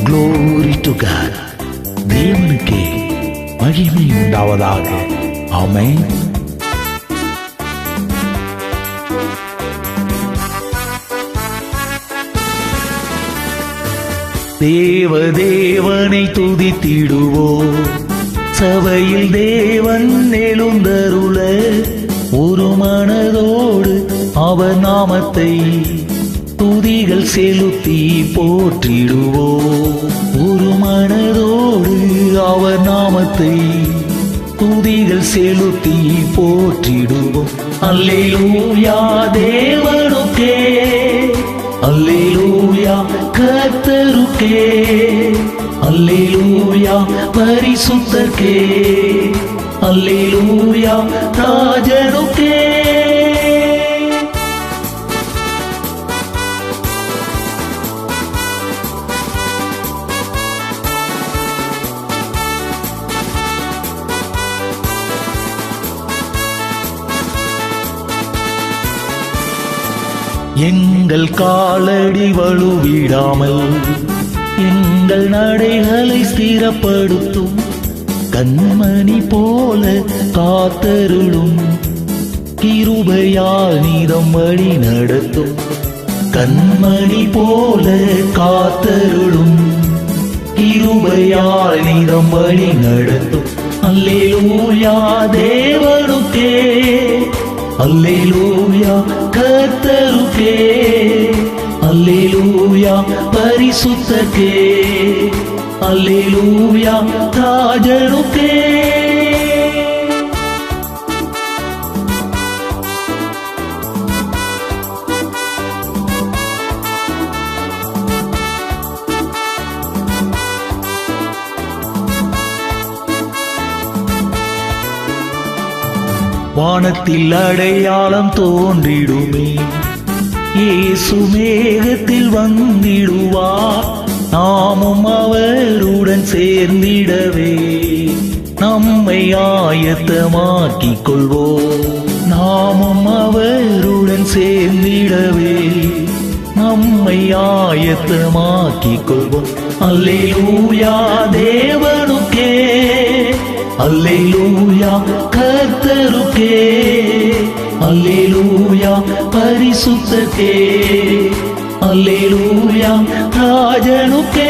Glory to God. தேவனுக்கே மகிமை உண்டாவதாக. ஆமென். தேவனை துதித்திடுவோம், சபையில் தேவன் எழுந்தருள ஒரு மனதோடு அவர் நாமத்தை துதிகள் செலுத்தி போற்றிடுவோம். ஒரு மனதோடு அவர் நாமத்தை துதிகள் செலுத்தி போற்றிடுவோம். அல்லேலூயா தேவனுக்கே, அல்லேலூயா கர்த்தருக்கே, அல்லேலூயா பரிசுத்தர்க்கே, அல்லேலூயா ராஜனுக்கே. எங்கள் காலடி வலுவிடாமல் எங்கள் நடைகளை ஸ்திரப்படுத்தும் கண்மணி போல காத்தருளும், கிருபையால் நீதம் வழி நடத்தும். கண்மணி போல காத்தருளும், கிருபையால் நீதம் வழி நடத்தும். அல்லேலூயா தேவனுக்கே, அல்லேலூயா கர்த்தருக்கே, அல்லேலூயா பரிசுத்தர்க்கே, அல்லேலூயா ராஜனுக்கே. வானத்தில் அடையாளம் தோன்றிடுமே, இயேசு மேகத்தில் வந்திடுவார். நாமும் அவருடன் சேர்ந்திடவே நம்மை ஆயத்தமாக்கிக் கொள்வோம். நாமும் அவருடன் சேர்ந்திடவே நம்மை ஆயத்தமாக்கிக் கொள்வோம். அல்லேலூயா தேவனுக்கே, அல்லேலூயா கர்த்தருக்கே, அல்லேலூயா பரிசுத்தர்க்கே, அல்லேலூயா ராஜனுக்கே.